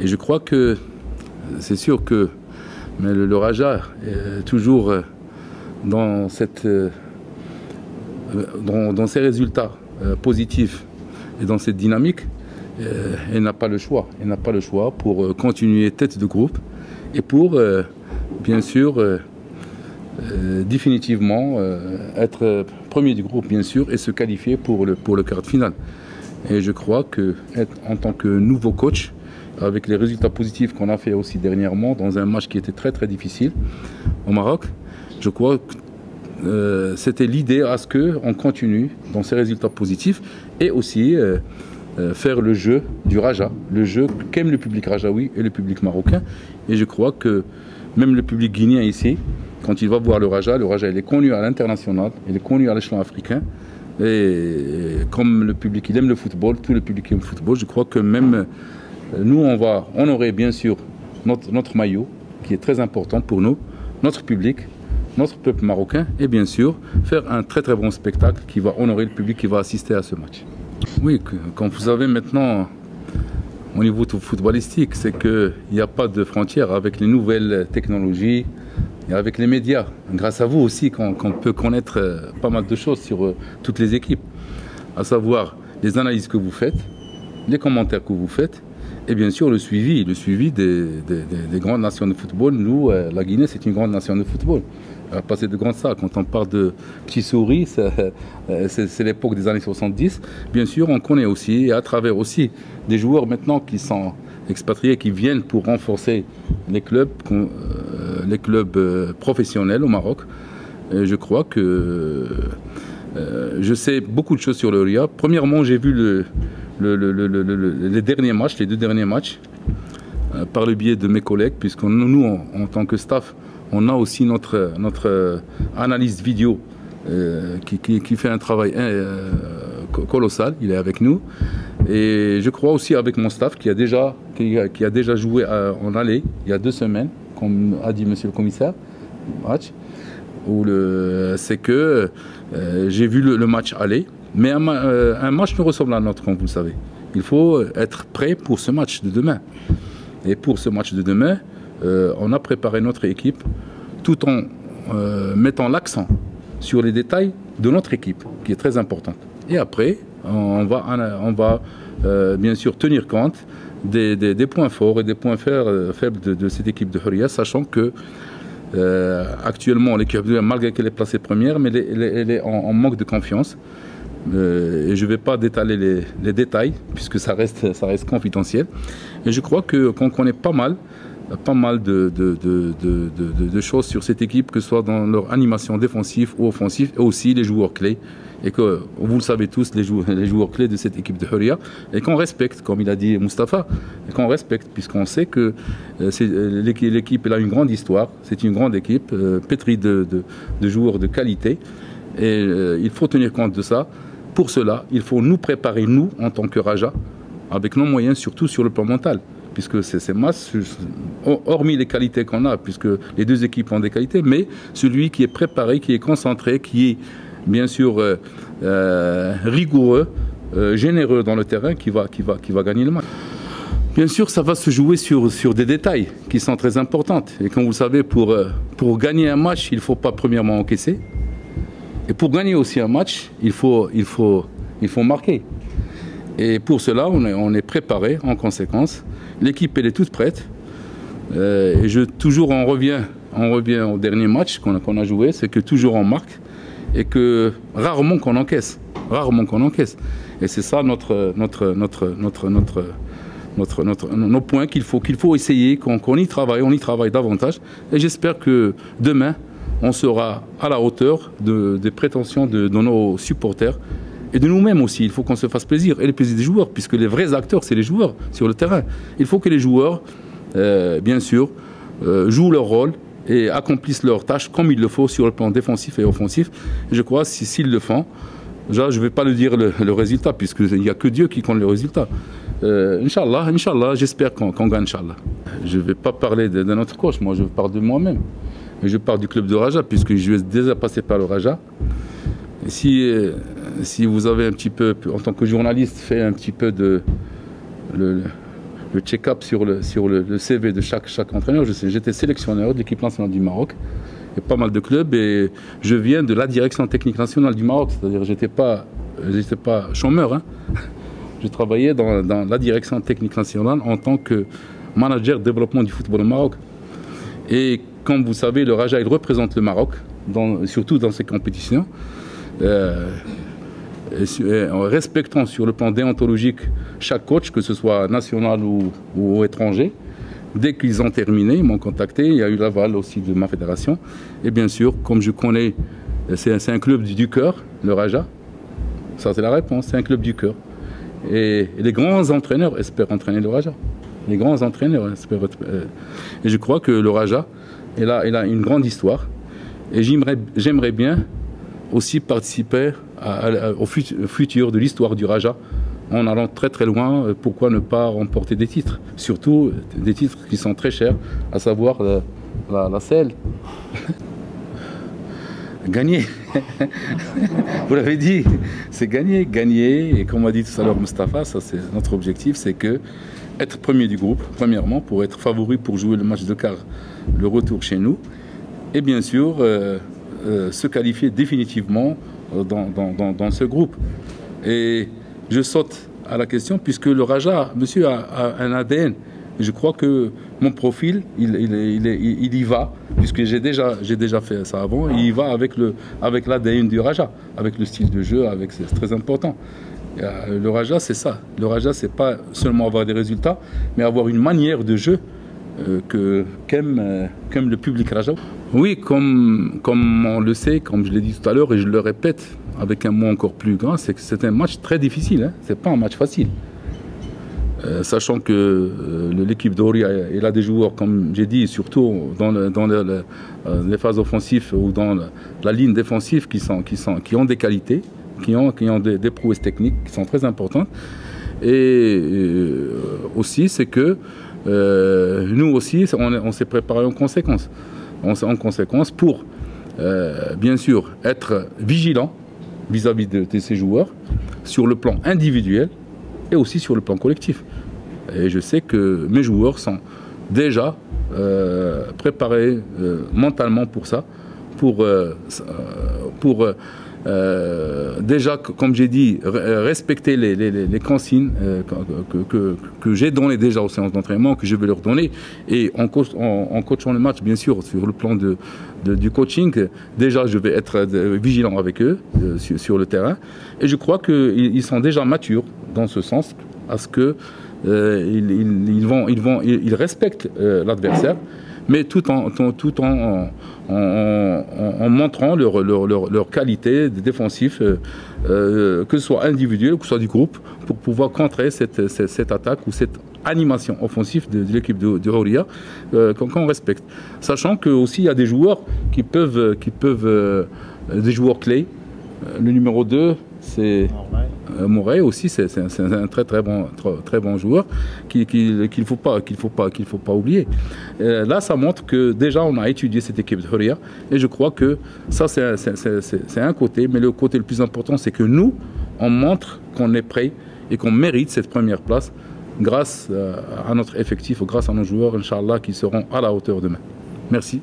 Et je crois que c'est sûr que mais le Raja est toujours dans ces résultats positifs et dans cette dynamique. Elle n'a pas le choix. Elle n'a pas le choix pour continuer tête de groupe et pour, bien sûr, définitivement être premier du groupe, bien sûr, et se qualifier pour le quart de finale. Et je crois qu'en tant que nouveau coach, avec les résultats positifs qu'on a fait aussi dernièrement, dans un match qui était très très difficile au Maroc, je crois que c'était l'idée à ce qu'on continue dans ces résultats positifs et aussi faire le jeu du Raja, le jeu qu'aime le public rajaoui et le public marocain. Et je crois que même le public guinéen ici, quand il va voir le Raja il est connu à l'international, il est connu à l'échelon africain. Et comme le public il aime le football, tout le public aime le football, je crois que même nous on va honorer bien sûr notre maillot qui est très important pour nous, notre public, notre peuple marocain et bien sûr faire un très très bon spectacle qui va honorer le public qui va assister à ce match. Oui, comme vous savez maintenant au niveau footballistique, c'est qu'il n'y a pas de frontières avec les nouvelles technologies et avec les médias. Grâce à vous aussi qu'on peut connaître pas mal de choses sur toutes les équipes, à savoir les analyses que vous faites, les commentaires que vous faites et bien sûr le suivi des grandes nations de football. Nous, la Guinée, c'est une grande nation de football. On va passer de grand ça. Quand on parle de petits souris, c'est l'époque des années 70. Bien sûr, on connaît aussi, et à travers aussi des joueurs maintenant qui sont expatriés, qui viennent pour renforcer les clubs professionnels au Maroc. Et je crois que je sais beaucoup de choses sur le RIA. Premièrement, j'ai vu les derniers matchs, les 2 derniers matchs, par le biais de mes collègues, puisque nous, en tant que staff, on a aussi notre analyste vidéo qui fait un travail colossal, il est avec nous. Et je crois aussi avec mon staff qui a déjà joué en aller il y a 2 semaines, comme a dit monsieur le commissaire, match, c'est que j'ai vu le match aller, mais un match nous ressemble à un autre, comme vous le savez. Il faut être prêt pour ce match de demain. Et pour ce match de demain, on a préparé notre équipe tout en mettant l'accent sur les détails de notre équipe, qui est très importante. Et après, on va bien sûr tenir compte des points forts et des points faibles de cette équipe de Huria, sachant que actuellement l'équipe de Huria, malgré qu'elle est placée première, mais elle est en manque de confiance. Et je ne vais pas détailler les détails puisque ça reste confidentiel. Et je crois qu'on connaît pas mal de choses sur cette équipe, que ce soit dans leur animation défensive ou offensive, et aussi les joueurs clés. Et que vous le savez tous, les joueurs clés de cette équipe de Huria, et qu'on respecte, comme il a dit Mustapha, et qu'on respecte, puisqu'on sait que l'équipe a une grande histoire, c'est une grande équipe, pétrie de joueurs de qualité, et il faut tenir compte de ça. Pour cela, il faut nous préparer, nous, en tant que Raja, avec nos moyens, surtout sur le plan mental, puisque ces matchs, hormis les qualités qu'on a, puisque les 2 équipes ont des qualités, mais celui qui est préparé, qui est concentré, qui est bien sûr rigoureux, généreux dans le terrain, qui va gagner le match. Bien sûr, ça va se jouer sur des détails qui sont très importants. Et comme vous savez, pour gagner un match, il ne faut pas premièrement encaisser. Et pour gagner aussi un match, il faut marquer. Et pour cela, on est préparé en conséquence. L'équipe, elle est toute prête. Et toujours on revient au dernier match qu'on a joué, c'est que toujours on marque et que rarement qu'on encaisse. Et c'est ça nos points qu'il faut essayer, qu'on y travaille, on y travaille davantage. Et j'espère que demain, on sera à la hauteur des prétentions de nos supporters et de nous-mêmes aussi. Il faut qu'on se fasse plaisir, et le plaisir des joueurs, puisque les vrais acteurs, c'est les joueurs sur le terrain. Il faut que les joueurs, bien sûr, jouent leur rôle et accomplissent leurs tâches comme il le faut sur le plan défensif et offensif. Et je crois que s'ils le font, déjà, je ne vais pas le dire le résultat, puisqu'il n'y a que Dieu qui compte le résultat. Inch'Allah, j'espère qu'on gagne, Inch'Allah. Je ne vais pas parler de notre coach, moi je parle de moi-même. Et je parle du club de Raja, puisque je suis déjà passé par le Raja. Et si vous avez un petit peu, en tant que journaliste, fait un petit peu check-up sur le CV de chaque entraîneur. J'étais sélectionneur de l'équipe nationale du Maroc. Il y a pas mal de clubs et je viens de la direction technique nationale du Maroc. C'est-à-dire j'étais pas chômeur. Hein. Je travaillais dans la direction technique nationale en tant que manager de développement du football au Maroc. Et comme vous savez, le Raja, il représente le Maroc, surtout dans ces compétitions. En respectant sur le plan déontologique chaque coach, que ce soit national ou étranger. Dès qu'ils ont terminé, ils m'ont contacté. Il y a eu l'aval aussi de ma fédération. Et bien sûr, comme je connais, c'est un club du cœur, le Raja. Ça, c'est la réponse, c'est un club du cœur. Et les grands entraîneurs espèrent entraîner le Raja. Les grands entraîneurs espèrent... et je crois que le Raja, il a une grande histoire. Et j'aimerais bien aussi participer au futur de l'histoire du Raja en allant très très loin. Pourquoi ne pas remporter des titres, surtout des titres qui sont très chers, à savoir la selle. Gagner, vous l'avez dit, c'est gagner, et comme a dit tout à l'heure Mustapha, ça c'est notre objectif, c'est que être premier du groupe, premièrement, pour être favori pour jouer le match de quart, le retour chez nous, et bien sûr se qualifier définitivement dans ce groupe. Et je saute à la question, puisque le Raja, monsieur, a un ADN. Je crois que mon profil, il y va, puisque j'ai déjà fait ça avant, il y va avec l'ADN du Raja, avec le style de jeu, c'est très important. Le Raja, c'est ça. Le Raja, c'est pas seulement avoir des résultats, mais avoir une manière de jeu qu'aime le public Raja. Oui, comme on le sait, comme je l'ai dit tout à l'heure, et je le répète avec un mot encore plus grand, c'est que c'est un match très difficile, hein. C'est pas un match facile. Sachant que l'équipe d'Oria, elle a des joueurs, comme j'ai dit, surtout dans les phases offensives ou dans la ligne défensive qui ont des qualités, qui ont des prouesses techniques qui sont très importantes. Et aussi, c'est que nous aussi, on s'est préparé en conséquence. Pour, bien sûr, être vigilant vis-à-vis de ces joueurs sur le plan individuel et aussi sur le plan collectif. Et je sais que mes joueurs sont déjà préparés mentalement pour ça, pour déjà, comme j'ai dit, respecter les consignes que j'ai données déjà aux séances d'entraînement, que je vais leur donner. Et en coachant le match, bien sûr, sur le plan du coaching, déjà, je vais être vigilant avec eux sur le terrain. Et je crois qu'ils sont déjà matures dans ce sens, à ce que ils respectent l'adversaire, mais tout en montrant leur qualité défensive, que ce soit individuelle ou que ce soit du groupe, pour pouvoir contrer cette attaque ou cette animation offensive de l'équipe de Oria qu'on respecte. Sachant qu'aussi il y a des joueurs qui peuvent des joueurs clés. Le numéro 2, c'est Morey aussi, c'est un très bon joueur qu'il ne faut pas oublier. Là, ça montre que déjà on a étudié cette équipe de Oria, et je crois que ça c'est un côté, mais le côté le plus important, c'est que nous, on montre qu'on est prêt et qu'on mérite cette première place grâce à notre effectif, grâce à nos joueurs, Inch'Allah, qui seront à la hauteur demain. Merci.